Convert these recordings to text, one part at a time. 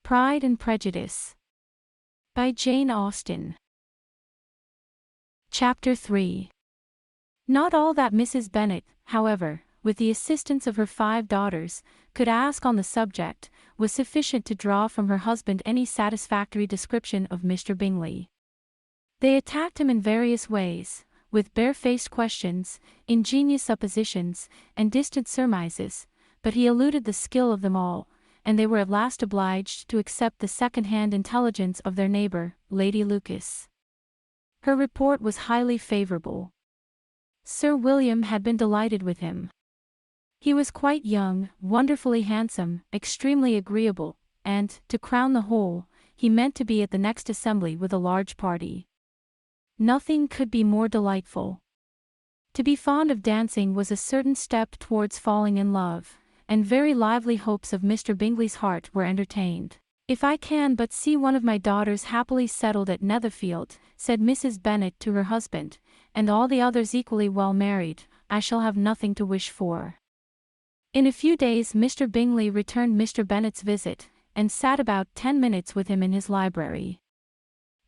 Pride and Prejudice by Jane Austen. Chapter 3. Not all that Mrs. Bennet, however, with the assistance of her 5 daughters, could ask on the subject, was sufficient to draw from her husband any satisfactory description of Mr. Bingley. They attacked him in various ways, with barefaced questions, ingenious suppositions, and distant surmises, but he eluded the skill of them all, and they were at last obliged to accept the second-hand intelligence of their neighbour, Lady Lucas. Her report was highly favourable. Sir William had been delighted with him. He was quite young, wonderfully handsome, extremely agreeable, and, to crown the whole, he meant to be at the next assembly with a large party. Nothing could be more delightful. To be fond of dancing was a certain step towards falling in love, and very lively hopes of Mr. Bingley's heart were entertained. "If I can but see one of my daughters happily settled at Netherfield," said Mrs. Bennet to her husband, "and all the others equally well married, I shall have nothing to wish for." In a few days Mr. Bingley returned Mr. Bennet's visit, and sat about 10 minutes with him in his library.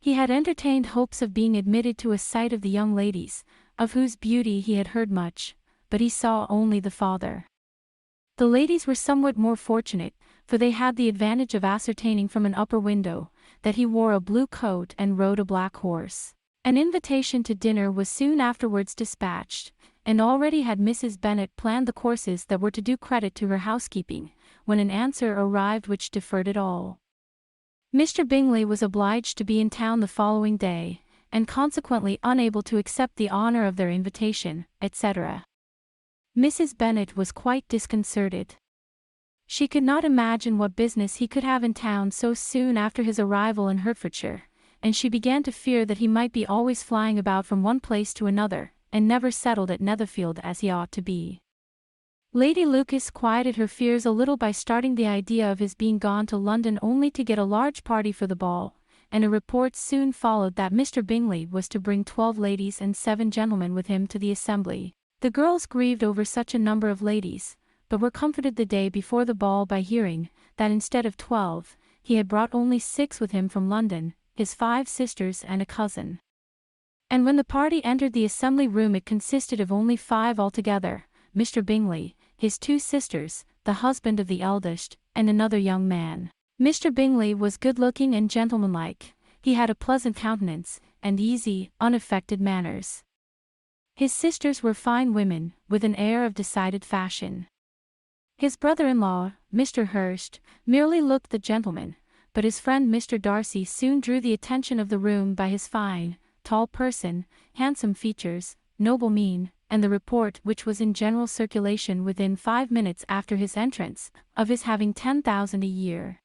He had entertained hopes of being admitted to a sight of the young ladies, of whose beauty he had heard much, but he saw only the father. The ladies were somewhat more fortunate, for they had the advantage of ascertaining from an upper window that he wore a blue coat and rode a black horse. An invitation to dinner was soon afterwards dispatched, and already had Mrs. Bennet planned the courses that were to do credit to her housekeeping, when an answer arrived which deferred it all. Mr. Bingley was obliged to be in town the following day, and consequently unable to accept the honour of their invitation, etc. Mrs. Bennet was quite disconcerted. She could not imagine what business he could have in town so soon after his arrival in Hertfordshire, and she began to fear that he might be always flying about from one place to another, and never settled at Netherfield as he ought to be. Lady Lucas quieted her fears a little by starting the idea of his being gone to London only to get a large party for the ball, and a report soon followed that Mr. Bingley was to bring 12 ladies and 7 gentlemen with him to the assembly. The girls grieved over such a number of ladies, but were comforted the day before the ball by hearing that instead of 12, he had brought only 6 with him from London, his 5 sisters and a cousin. And when the party entered the assembly room it consisted of only 5 altogether: Mr. Bingley, his 2 sisters, the husband of the eldest, and another young man. Mr. Bingley was good-looking and gentlemanlike, he had a pleasant countenance, and easy, unaffected manners. His sisters were fine women, with an air of decided fashion. His brother-in-law, Mr. Hurst, merely looked the gentleman, but his friend Mr. Darcy soon drew the attention of the room by his fine, tall person, handsome features, noble mien, and the report which was in general circulation within 5 minutes after his entrance, of his having 10,000 a year.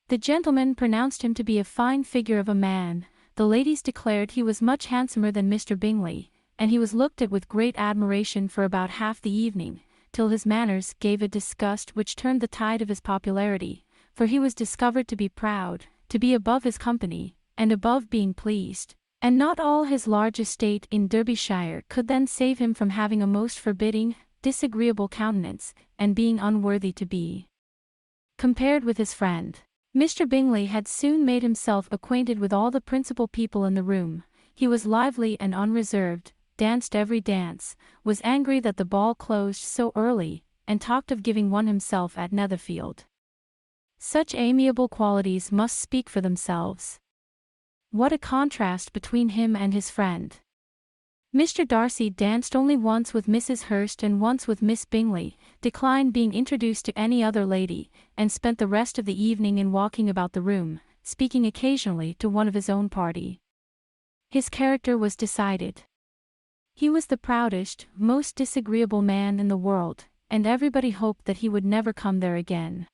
The gentlemen pronounced him to be a fine figure of a man, the ladies declared he was much handsomer than Mr. Bingley, and he was looked at with great admiration for about half the evening, till his manners gave a disgust which turned the tide of his popularity, for he was discovered to be proud, to be above his company, and above being pleased, and not all his large estate in Derbyshire could then save him from having a most forbidding, disagreeable countenance, and being unworthy to be compared with his friend. Mr. Bingley had soon made himself acquainted with all the principal people in the room. He was lively and unreserved, danced every dance, was angry that the ball closed so early, and talked of giving one himself at Netherfield. Such amiable qualities must speak for themselves. What a contrast between him and his friend! Mr. Darcy danced only once with Mrs. Hurst and once with Miss Bingley, declined being introduced to any other lady, and spent the rest of the evening in walking about the room, speaking occasionally to one of his own party. His character was decided. He was the proudest, most disagreeable man in the world, and everybody hoped that he would never come there again.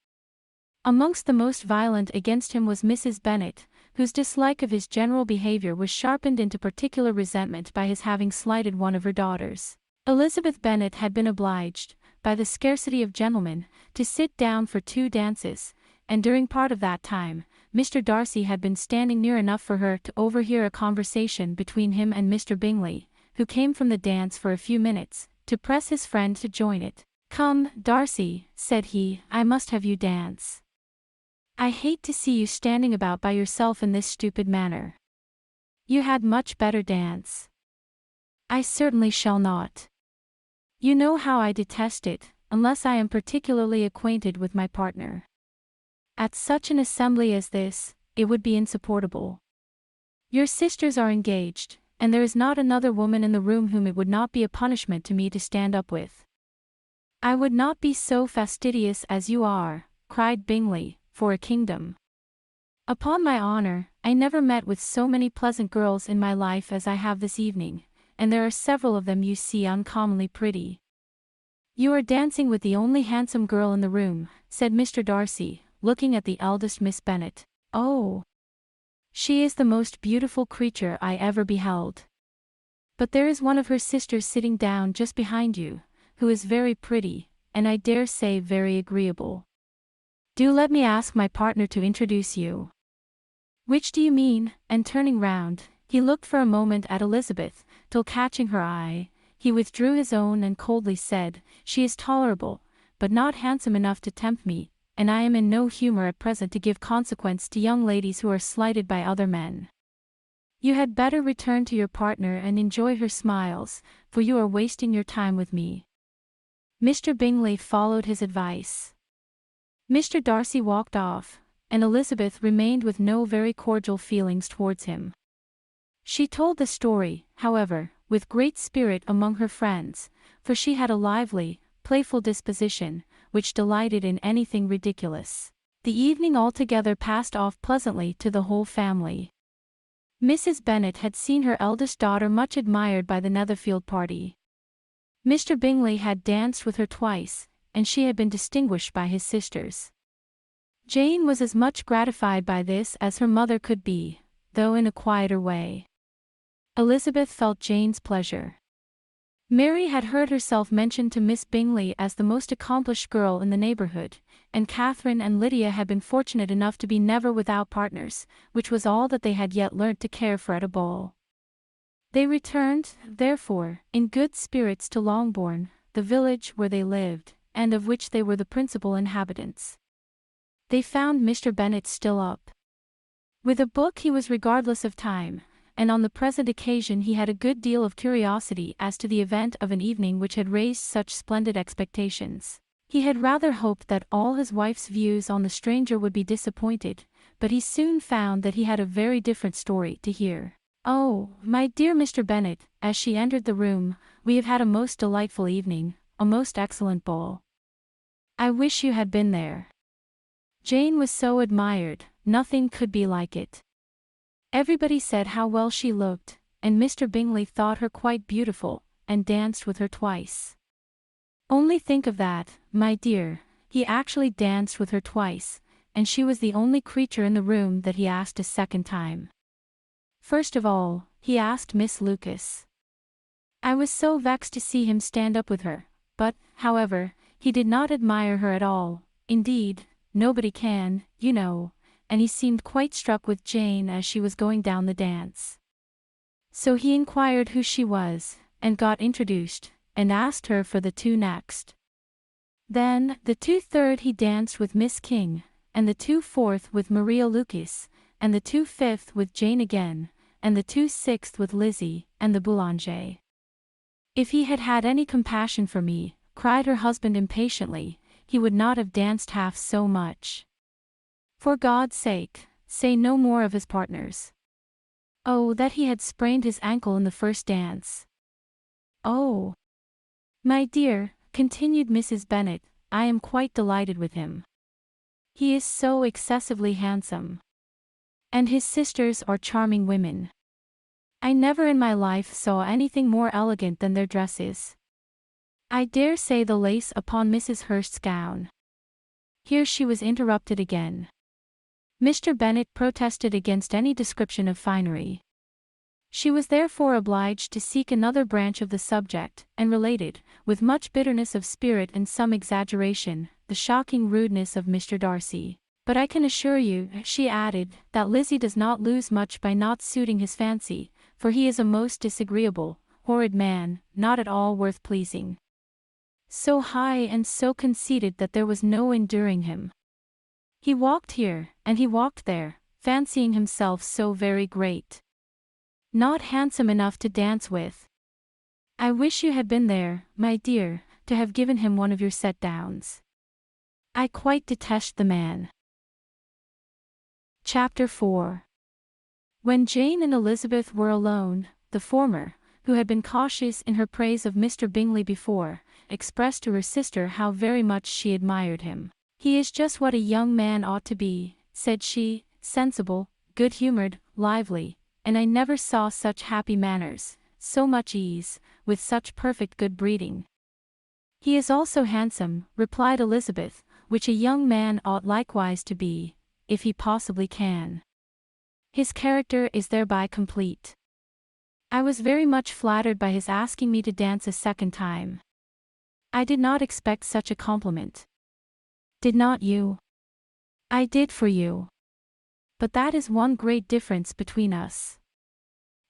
Amongst the most violent against him was Mrs. Bennet, whose dislike of his general behaviour was sharpened into particular resentment by his having slighted one of her daughters. Elizabeth Bennet had been obliged, by the scarcity of gentlemen, to sit down for 2 dances, and during part of that time, Mr. Darcy had been standing near enough for her to overhear a conversation between him and Mr. Bingley, who came from the dance for a few minutes, to press his friend to join it. "Come, Darcy," said he, "I must have you dance." I hate to see you standing about by yourself in this stupid manner. You had much better dance. I certainly shall not. You know how I detest it, unless I am particularly acquainted with my partner. At such an assembly as this, it would be insupportable. Your sisters are engaged, and there is not another woman in the room whom it would not be a punishment to me to stand up with. I would not be so fastidious as you are, cried Bingley, for a kingdom. Upon my honor, I never met with so many pleasant girls in my life as I have this evening, and there are several of them you see uncommonly pretty. You are dancing with the only handsome girl in the room, said Mr. Darcy, looking at the eldest Miss Bennet. Oh! She is the most beautiful creature I ever beheld. But there is one of her sisters sitting down just behind you, who is very pretty, and I dare say very agreeable. Do let me ask my partner to introduce you. Which do you mean? And turning round, he looked for a moment at Elizabeth, till catching her eye, he withdrew his own and coldly said, She is tolerable, but not handsome enough to tempt me, and I am in no humour at present to give consequence to young ladies who are slighted by other men. You had better return to your partner and enjoy her smiles, for you are wasting your time with me. Mr. Bingley followed his advice. Mr. Darcy walked off, and Elizabeth remained with no very cordial feelings towards him. She told the story, however, with great spirit among her friends, for she had a lively, playful disposition, which delighted in anything ridiculous. The evening altogether passed off pleasantly to the whole family. Mrs. Bennet had seen her eldest daughter much admired by the Netherfield party. Mr. Bingley had danced with her twice, and she had been distinguished by his sisters. Jane was as much gratified by this as her mother could be, though in a quieter way. Elizabeth felt Jane's pleasure. Mary had heard herself mentioned to Miss Bingley as the most accomplished girl in the neighbourhood, and Catherine and Lydia had been fortunate enough to be never without partners, which was all that they had yet learnt to care for at a ball. They returned, therefore, in good spirits to Longbourn, the village where they lived, and of which they were the principal inhabitants. They found Mr. Bennet still up. With a book he was regardless of time, and on the present occasion he had a good deal of curiosity as to the event of an evening which had raised such splendid expectations. He had rather hoped that all his wife's views on the stranger would be disappointed, but he soon found that he had a very different story to hear. Oh, my dear Mr. Bennet, as she entered the room, we have had a most delightful evening, a most excellent ball. I wish you had been there. Jane was so admired, nothing could be like it. Everybody said how well she looked, and Mr. Bingley thought her quite beautiful, and danced with her twice. Only think of that, my dear, he actually danced with her twice, and she was the only creature in the room that he asked a second time. First of all, he asked Miss Lucas. I was so vexed to see him stand up with her, but, however, he did not admire her at all, indeed, nobody can, you know, and he seemed quite struck with Jane as she was going down the dance. So he inquired who she was, and got introduced, and asked her for the two next. Then, the 2/3 he danced with Miss King, and the 2/4 with Maria Lucas, and the 2/5 with Jane again, and the 2/6 with Lizzie, and the Boulanger. If he had had any compassion for me, cried her husband impatiently, he would not have danced half so much. For God's sake, say no more of his partners. Oh, that he had sprained his ankle in the first dance. Oh! My dear, continued Mrs. Bennet, I am quite delighted with him. He is so excessively handsome. And his sisters are charming women. I never in my life saw anything more elegant than their dresses. I dare say the lace upon Mrs. Hurst's gown. Here she was interrupted again. Mr. Bennet protested against any description of finery. She was therefore obliged to seek another branch of the subject, and related, with much bitterness of spirit and some exaggeration, the shocking rudeness of Mr. Darcy. But I can assure you, she added, that Lizzie does not lose much by not suiting his fancy, for he is a most disagreeable, horrid man, not at all worth pleasing. So high and so conceited that there was no enduring him. He walked here, and he walked there, fancying himself so very great. Not handsome enough to dance with. I wish you had been there, my dear, to have given him one of your set-downs. I quite detest the man. Chapter 4. When Jane and Elizabeth were alone, the former, who had been cautious in her praise of Mr. Bingley before, expressed to her sister how very much she admired him. "He is just what a young man ought to be," said she, "sensible, good-humoured, lively, and I never saw such happy manners, so much ease, with such perfect good breeding." "He is also handsome," replied Elizabeth, "which a young man ought likewise to be, if he possibly can. His character is thereby complete. I was very much flattered by his asking me to dance a second time. I did not expect such a compliment. Did not you? I did for you. But that is one great difference between us.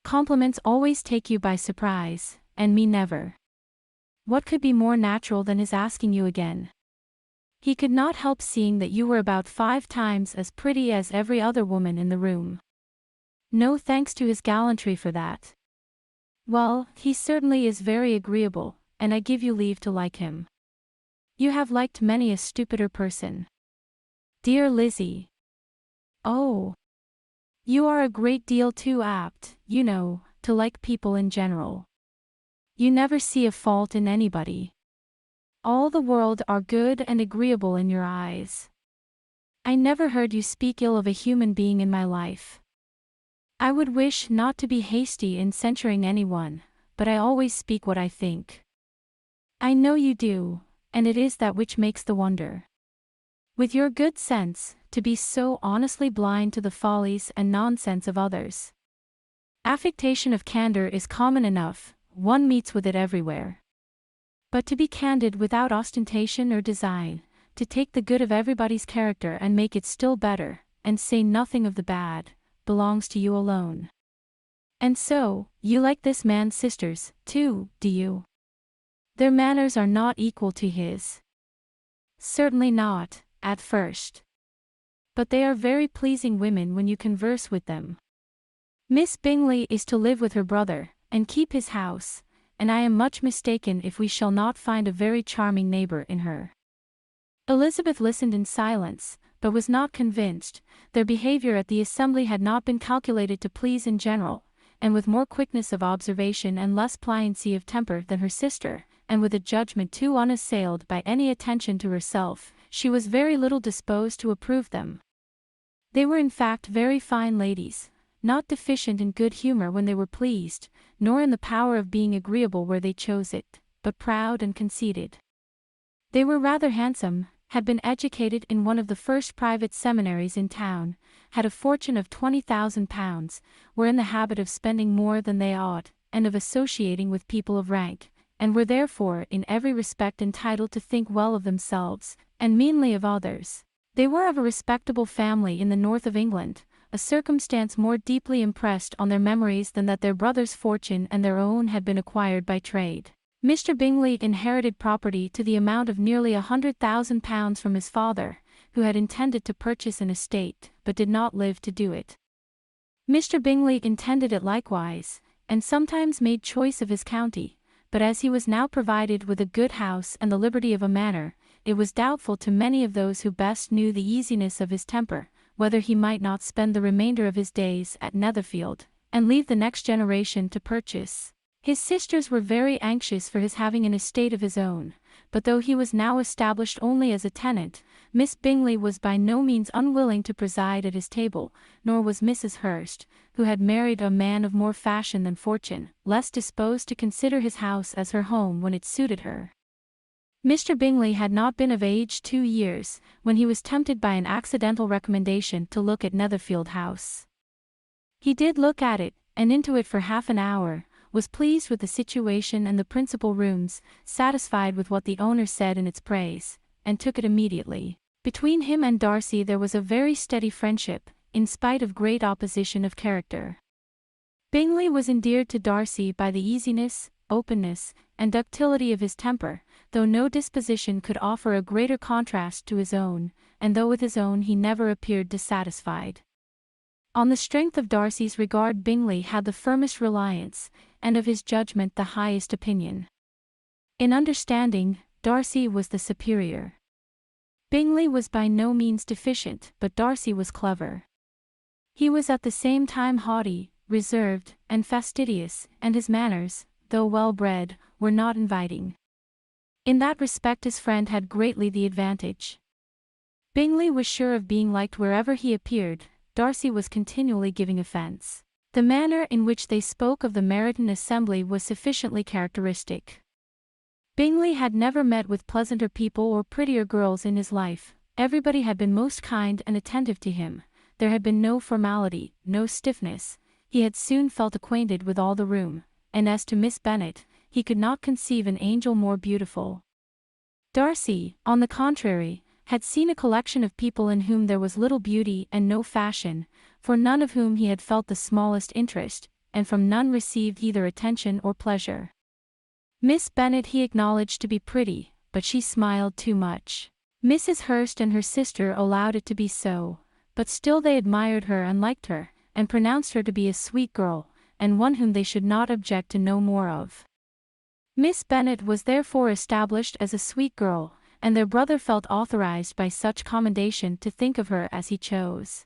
Compliments always take you by surprise, and me never. What could be more natural than his asking you again? He could not help seeing that you were about 5 times as pretty as every other woman in the room. No thanks to his gallantry for that. Well, he certainly is very agreeable, and I give you leave to like him. You have liked many a stupider person. Dear Lizzie. Oh. You are a great deal too apt, you know, to like people in general. You never see a fault in anybody. All the world are good and agreeable in your eyes. I never heard you speak ill of a human being in my life. I would wish not to be hasty in censuring anyone, but I always speak what I think. I know you do, and it is that which makes the wonder. With your good sense, to be so honestly blind to the follies and nonsense of others. Affectation of candor is common enough, one meets with it everywhere. But to be candid without ostentation or design, to take the good of everybody's character and make it still better, and say nothing of the bad, belongs to you alone. And so, you like this man's sisters, too, do you? Their manners are not equal to his. Certainly not, at first. But they are very pleasing women when you converse with them. Miss Bingley is to live with her brother, and keep his house, and I am much mistaken if we shall not find a very charming neighbour in her. Elizabeth listened in silence, but was not convinced. Their behaviour at the assembly had not been calculated to please in general, and with more quickness of observation and less pliancy of temper than her sister, and with a judgment too unassailed by any attention to herself, she was very little disposed to approve them. They were in fact very fine ladies, not deficient in good humour when they were pleased, nor in the power of being agreeable where they chose it, but proud and conceited. They were rather handsome, had been educated in one of the first private seminaries in town, had a fortune of £20,000, were in the habit of spending more than they ought, and of associating with people of rank, and were therefore in every respect entitled to think well of themselves, and meanly of others. They were of a respectable family in the north of England, a circumstance more deeply impressed on their memories than that their brother's fortune and their own had been acquired by trade. Mr. Bingley inherited property to the amount of nearly £100,000 from his father, who had intended to purchase an estate, but did not live to do it. Mr. Bingley intended it likewise, and sometimes made choice of his county, but as he was now provided with a good house and the liberty of a manor, it was doubtful to many of those who best knew the easiness of his temper, whether he might not spend the remainder of his days at Netherfield, and leave the next generation to purchase. His sisters were very anxious for his having an estate of his own, but though he was now established only as a tenant, Miss Bingley was by no means unwilling to preside at his table, nor was Mrs. Hurst, who had married a man of more fashion than fortune, less disposed to consider his house as her home when it suited her. Mr. Bingley had not been of age 2 years, when he was tempted by an accidental recommendation to look at Netherfield House. He did look at it, and into it for half an hour, was pleased with the situation and the principal rooms, satisfied with what the owner said in its praise, and took it immediately. Between him and Darcy there was a very steady friendship, in spite of great opposition of character. Bingley was endeared to Darcy by the easiness, openness, and ductility of his temper, though no disposition could offer a greater contrast to his own, and though with his own he never appeared dissatisfied. On the strength of Darcy's regard Bingley had the firmest reliance, and of his judgment the highest opinion. In understanding, Darcy was the superior. Bingley was by no means deficient, but Darcy was clever. He was at the same time haughty, reserved, and fastidious, and his manners, though well-bred, were not inviting. In that respect his friend had greatly the advantage. Bingley was sure of being liked wherever he appeared. Darcy was continually giving offence. The manner in which they spoke of the Meryton assembly was sufficiently characteristic. Bingley had never met with pleasanter people or prettier girls in his life. Everybody had been most kind and attentive to him. There had been no formality, no stiffness. He had soon felt acquainted with all the room, and as to Miss Bennet, he could not conceive an angel more beautiful. Darcy, on the contrary, had seen a collection of people in whom there was little beauty and no fashion, for none of whom he had felt the smallest interest, and from none received either attention or pleasure. Miss Bennet he acknowledged to be pretty, but she smiled too much. Mrs. Hurst and her sister allowed it to be so, but still they admired her and liked her, and pronounced her to be a sweet girl, and one whom they should not object to know more of. Miss Bennet was therefore established as a sweet girl, and their brother felt authorized by such commendation to think of her as he chose.